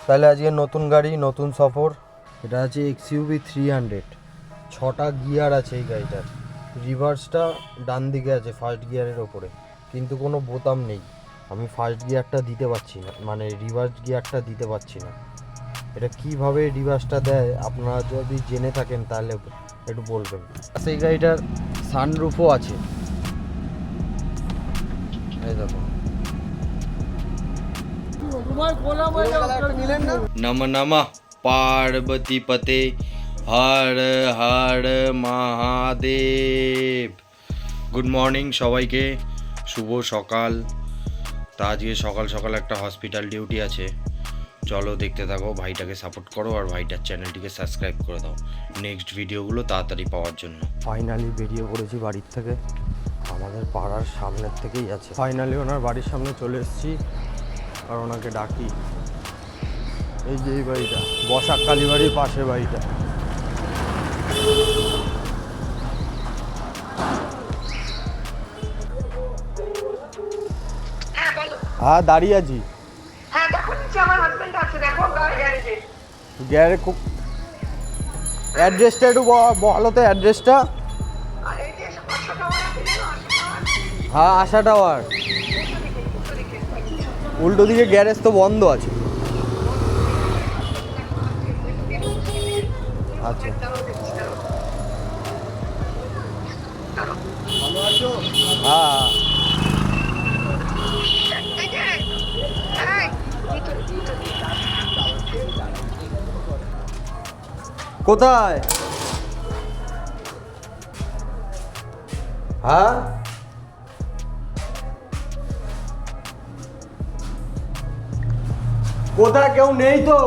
তাহলে আজকে নতুন গাড়ি নতুন সফর। এটা আছে XUV 300, 6টা গিয়ার আছে এই গাড়িটার। রিভার্সটা ডান দিকে আছে ফার্স্ট গিয়ারের ওপরে, কিন্তু কোনো বোতাম নেই। আমি ফার্স্ট গিয়ারটা দিতে পারছি না, মানে রিভার্স গিয়ারটা দিতে পারছি না। এটা কিভাবে রিভার্সটা দেয় আপনারা যদি জেনে থাকেন তাহলে একটু বলবেন। এই গাড়িটার সানরুফও আছে, এই দেখো। নমঃ নমঃ পার্বতী পতে হর হর মহাদেব। গুড মর্নিং সবাইকে, শুভ সকাল। তা আজকে সকাল সকাল একটা হসপিটাল ডিউটি আছে, চলো দেখতে থাকো। ভাইটাকে সাপোর্ট করো আর ভাইটার চ্যানেলটিকে সাবস্ক্রাইব করে দাও নেক্সট ভিডিওগুলো তাড়াতাড়ি পাওয়ার জন্য। ফাইনালি বেরিয়ে পড়েছি বাড়ির থেকে, আমাদের পাড়ার সামনের থেকেই আছে। ফাইনালি ওনার বাড়ির সামনে চলে এসেছি আর ওনাকে ডাকি। এই যে এই বাড়িটা, বসাক কালীবাড়ির পাশে বাড়িটা। হ্যাঁ দাঁড়িয়ে আছি। হ্যাঁ দেখো নিচে আমার হাজবেন্ড আছে, দেখো গ্যারেজে। গ্যারেজ অ্যাড্রেসটা একটু বলো তো, অ্যাড্রেসটা। আর এই যে আশা টাওয়ার আছে না, হ্যাঁ আশা টাওয়ার উল্টো দিকে গ্যারেজ তো বন্ধ আছে। আচ্ছা হ্যাঁ এই যে এই ভিতরে কোথায়? হ্যাঁ কোথায়? কেউ নেই তো?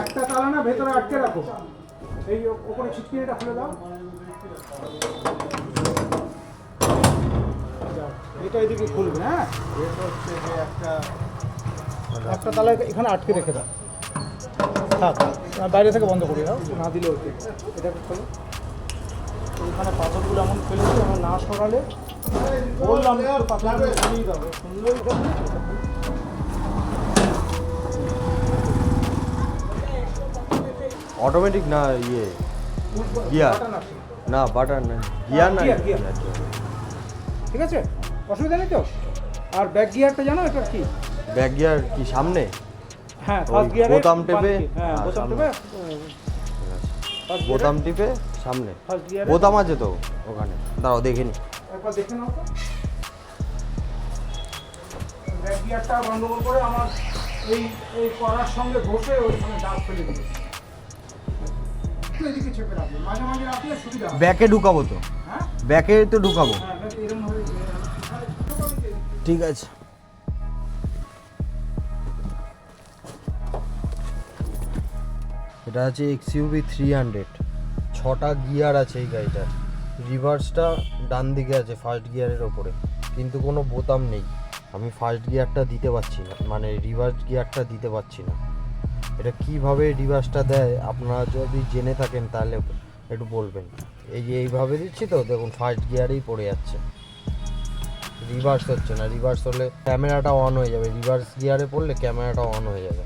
একটা তালা না ভেতরে আটকে রাখো, এই ওপরে ছিটকিনিটা খুলে দাও। এটা এদিকে খুলবে। হ্যাঁ এটা হচ্ছে যে একটা তালা এখানে আটকে রেখে দাও, থাক বাইরে থেকে বন্ধ করে দাও, না দিলে ওকে এটাকে খোলো। ওইখানে পাথরগুলো এমন ফেলেছি, আমার না সরালে বললাম পাথরগুলো ফেলেই দাও, সুন্দর। অটোমেটিক না ইয়ে গিয়ার? না বাটার না, গিয়ার না। গিয়ার। ঠিক আছে, অসুবিধা নেই তো। আর ব্যাক গিয়ারটা জানো এটা কি? ব্যাক গিয়ার কি সামনে? হ্যাঁ ফার্স্ট গিয়ারে বোতাম টেপে, হ্যাঁ বোতাম সামনে। টেপে বোতাম টিপে সামনে ফার্স্ট গিয়ারে বোতাম আছে তো ওখানে। দাঁড়াও দেখে নি। একবার দেখে নাও তো। ব্যাক গিয়ারটা গন্ডগোল করে আমার এই করার সঙ্গে ঘষে ওইখানে দাগ ফেলে দিয়েছে। এদিকে চেপে রাখবে, মাঝে মাঝে রাখলে সুবিধা হবে। ব্যাকে ঢুকাবো তো? হ্যাঁ ব্যাকে তো ঢুকাবো। হ্যাঁ এরকম ভাবে ঠিক আছে। এটা আছে XUV 300, 6টা গিয়ার আছে এই গাড়িটার। রিভার্সটা ডান দিকে আছে ফার্স্ট গিয়ারের ওপরে, কিন্তু কোনো বোতাম নেই। আমি ফার্স্ট গিয়ারটা দিতে পারছি না, মানে রিভার্স গিয়ারটা দিতে পারছি না। এটা কিভাবে রিভার্সটা দেয় আপনারা যদি জেনে থাকেন তাহলে একটু বলবেন। এই যে এইভাবে দিচ্ছি তো দেখুন ফার্স্ট গিয়ারেই পড়ে যাচ্ছে, রিভার্স হচ্ছে না। রিভার্স হলে ক্যামেরাটা অন হয়ে যাবে, রিভার্স গিয়ারে পড়লে ক্যামেরাটা অন হয়ে যাবে।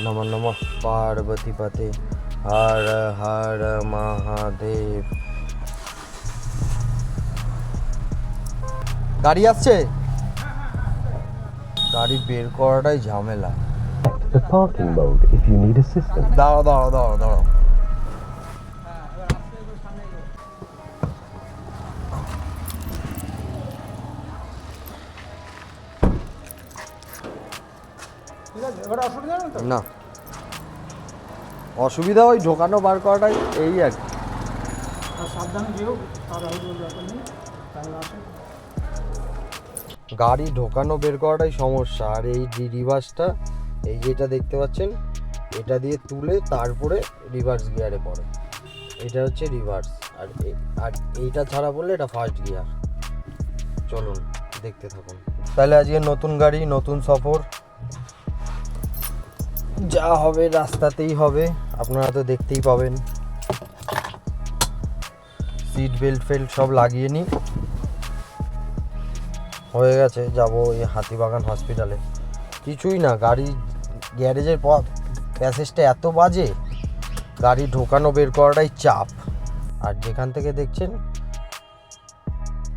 নমঃ নমঃ পার্বতী পতে হর হর মহাদেব। গাড়ি আসছে, গাড়ি বের করাটাই ঝামেলা। The parking mode if you need assistance. দাঁড়াও দাঁড়াও দাঁড়াও দাঁড়াও। ঠিক আছে, এবার অসুবিধা নেই তো। না অসুবিধা ওই ঢোকানো বার করাটাই এই আর কি। আর সাবধানে যেও, আর হয়তো দরকার নেই তাহলে আসে। গাড়ি ঢোকানো বের করাটাই সমস্যা। আর এই রিভার্সটা, এই যেটা দেখতে পাচ্ছেন, এটা দিয়ে তুলে তারপরে রিভার্স গিয়ারে পড়ে। এটা হচ্ছে রিভার্স, আর এইটা ছাড়া পড়লে এটা ফার্স্ট গিয়ার। চলুন দেখতে থাকুন। তাহলে আজকে নতুন গাড়ি নতুন সফর। যা হবে রাস্তাতেই হবে, আপনারা তো দেখতেই পাবেন। সিট বেল্ট ফেল্ট সব লাগিয়ে নিই, হয়ে গেছে। যাব এই হাতিবাগান হসপিটালে। কিছুই না, গাড়ি গ্যারেজের প্যাসেজটা এত বাজে, গাড়ি ঢোকানো বের করাটাই চাপ। আর যেখান থেকে দেখছেন,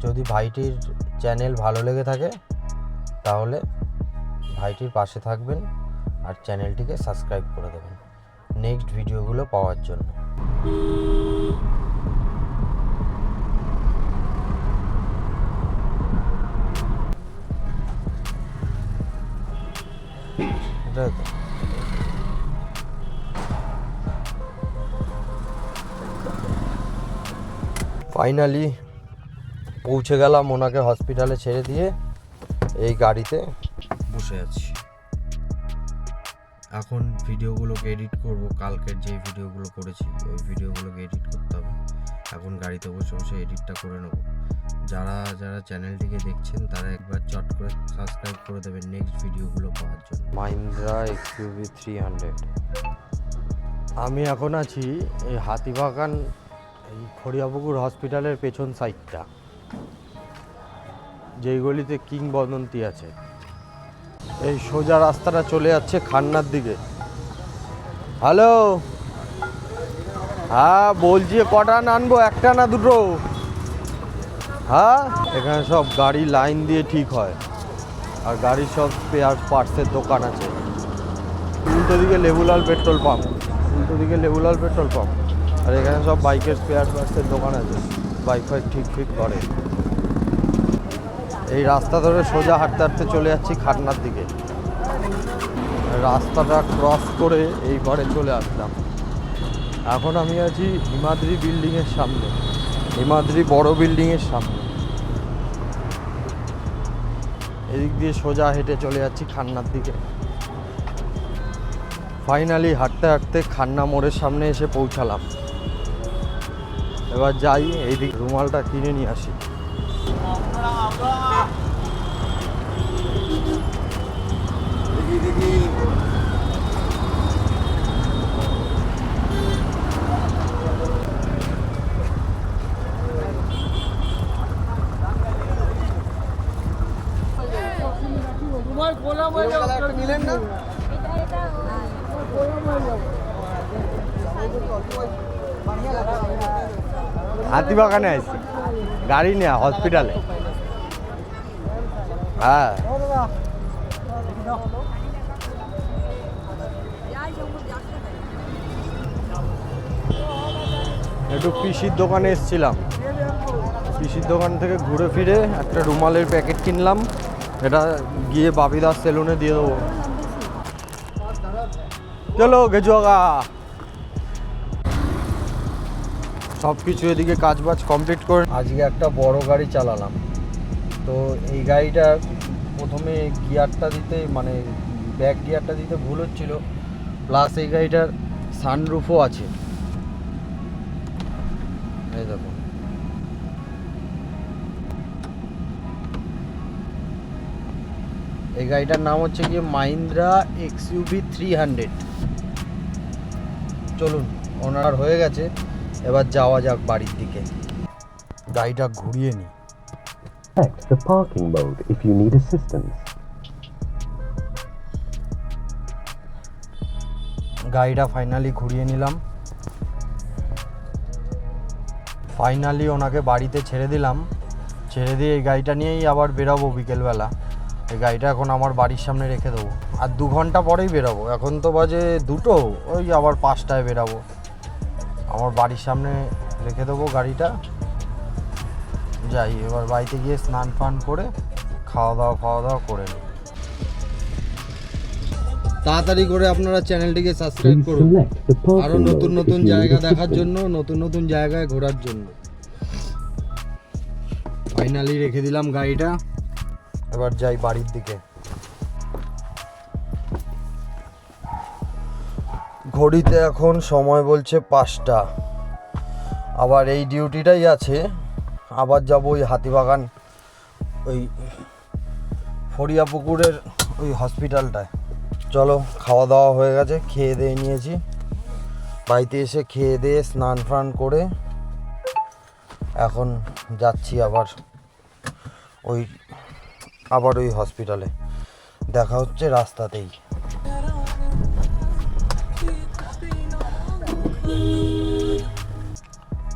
যদি ভাইটির চ্যানেল ভালো লেগে থাকে তাহলে ভাইটির পাশে থাকবেন আর চ্যানেলটিকে সাবস্ক্রাইব করে দেবেন নেক্সট ভিডিওগুলো পাওয়ার জন্য। এটাই তো। ফাইনালি পৌঁছে গেলাম, ওনাকে হসপিটালে ছেড়ে দিয়ে এই গাড়িতে বসে আছি। এখন ভিডিওগুলোকে এডিট করব, কালকের যে ভিডিওগুলো করেছি ওই ভিডিওগুলোকে এডিট করতে হবে। এখন গাড়িতে বসে বসে এডিটটা করে নেব। যারা যারা চ্যানেলটিকে দেখছেন তারা একবার চট করে সাবস্ক্রাইব করে দেবেন নেক্সট ভিডিওগুলো পাওয়ার জন্য। মাহিন্দ্রা XUV 300। আমি এখন আছি এই হাতিবাগান, এই খড়িয়াপুকুর হসপিটালের পেছন সাইডটা, যেই গলিতে কিংবদন্তি আছে। এই সোজা রাস্তাটা চলে যাচ্ছে খান্নার দিকে। হ্যালো, হ্যাঁ বলছি কটা আনবো, একটা না দুটো? হ্যাঁ, এখানে সব গাড়ি লাইন দিয়ে ঠিক হয়, আর গাড়ির সব স্পেয়ার পার্টসের দোকান আছে। উল্টো দিকে লেবুলাল পেট্রোল পাম্প, আর এখানে সব বাইকের স্পেয়ার পার্টসের দোকান আছে, বাইক ফাইক ঠিক করে। এই রাস্তা ধরে সোজা হাঁটতে হাঁটতে চলে যাচ্ছি খান্নার দিকে। রাস্তাটা ক্রস করে এই পারে চলে আসলাম। এখন আমি আছি হিমাদ্রি বিল্ডিংয়ের সামনে, হিমাদ্রি বড় বিল্ডিংয়ের সামনে। এদিক দিয়ে সোজা হেঁটে চলে যাচ্ছি খান্নার দিকে। ফাইনালি হাঁটতে হাঁটতে খান্না মোড়ের সামনে এসে পৌঁছালাম। এবার যাই, এইদিক রুমালটা কিনে নিয়ে আসি। হাতিবাগানে আসছি, গাড়ি নেয়া হসপিটালে। হ্যাঁ, একটু পিসির দোকানে এসেছিলাম। পিসির দোকান থেকে ঘুরে ফিরে একটা রুমালের প্যাকেট কিনলাম, এটা গিয়ে বাপিদার সেলুনে দিয়ে দেবো। চলো গেজুয়াগা। সব কিছু এদিকে কাজবাজ কমপ্লিট করে আজকে একটা বড় গাড়ি চালালাম। তো এই গাড়িটা প্রথমে গিয়ারটা দিতে, মানে ব্যাক গিয়ারটা দিতে ভুল হচ্ছিল, প্লাস এই গাড়িটার সানরুফও আছে। এই দেখো, এই গাড়িটার নাম হচ্ছে গিয়ে মাহিন্দ্রা XUV 300। চলুন, ওনার হয়ে গেছে, এবার যাওয়া যাক বাড়ির দিকে। গাড়িটা ঘুরিয়ে নিই। Select the parking mode if you need assistance. গাড়িটা ফাইনালি ঘুরিয়ে নিলাম। ফাইনালি ওনাকে বাড়িতে ছেড়ে দিলাম। ছেড়ে দিয়ে এই গাড়িটা নিয়েই আবার বেরোবো বিকেলবেলা। এই গাড়িটা এখন আমার বাড়ির সামনে রেখে দেবো, আর 2 ঘন্টা পরেই বেরোবো। এখন তো বাজে 2টো, ওই আবার 5টায় বেরোবো। আমার বাড়ির সামনে রেখে দেবো গাড়িটা। যাই, এবার বাড়িতে গিয়ে স্নান ফান করে খাওয়া দাওয়া করে নিই। তাড়াতাড়ি করে আপনারা চ্যানেলটিকে সাবস্ক্রাইব Please করুন, select the আরও parking নতুন mode নতুন if you জায়গা need দেখার assistance. জন্য, নতুন নতুন জায়গায় ঘোরার জন্য। ফাইনালি রেখে দিলাম গাড়িটা, এবার যাই বাড়ির দিকে। ঘড়িতে এখন সময় বলছে 5টা। আবার এই ডিউটিটাই আছে, আবার যাব ওই হাতিবাগান, ওই ফড়িয়াপুকুরের ওই হসপিটালটায়। চলো, খাওয়া দাওয়া হয়ে গেছে, খেয়ে দিয়ে নিয়েছি। বাড়িতে এসে খেয়ে দিয়ে স্নান ফান করে এখন যাচ্ছি আবার ওই হসপিটালে। দেখা হচ্ছে রাস্তাতেই।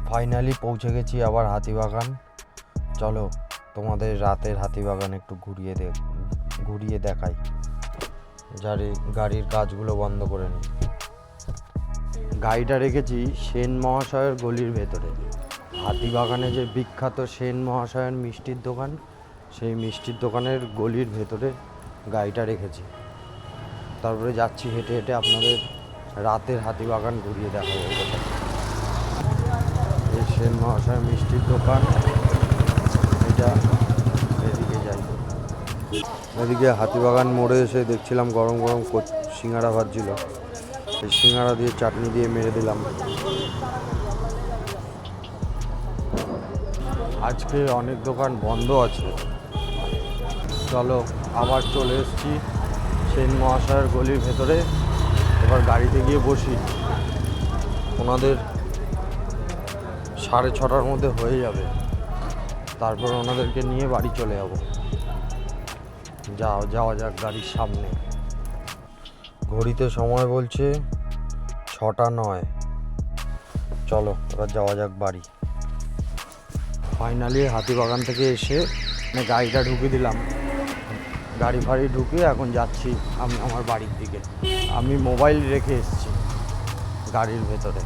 ফাইনালি পৌঁছে গেছি আবার হাতিবাগান। চলো তোমাদের রাতের হাতিবাগান একটু ঘুরিয়ে দেখাই। গাড়ির কাজগুলো বন্ধ করে নিই। গাড়িটা রেখেছি সেন মহাশয়ের গলির ভেতরে। হাতিবাগানে যে বিখ্যাত সেন মহাশয়ের মিষ্টির দোকান, সেই মিষ্টির দোকানের গলির ভেতরে গাড়িটা রেখেছি। তারপরে যাচ্ছি হেঁটে হেঁটে আপনাদের রাতের হাতিবাগান ঘুরিয়ে দেখাবো। এই সেন মহাশয়ের মিষ্টির দোকান, এটা এদিকে যাই। এদিকে হাতিবাগান মোড়ে এসে দেখছিলাম গরম গরম সিঙ্গাড়া ভাজছিল। এই সিঙ্গাড়া দিয়ে চাটনি দিয়ে মেরে দিলাম। আজকে অনেক দোকান বন্ধ আছে। চলো আবার চলে এসেছি সেন মহাশয়ের গলির ভেতরে। এবার গাড়িতে গিয়ে বসি। ওনাদের 6:30টার মধ্যে হয়ে যাবে, তারপর ওনাদেরকে নিয়ে বাড়ি চলে যাব। যাওয়া যাক গাড়ির সামনে। ঘড়িতে সময় বলছে 6:09। চলো এবার যাওয়া যাক বাড়ি। ফাইনালি হাতিবাগান থেকে এসে গাড়িটা ঢুকে দিলাম। গাড়ি ফাড়ি ঢুকে এখন যাচ্ছি আমি আমার বাড়ির দিকে। আমি মোবাইল রেখে এসেছি গাড়ির ভেতরে।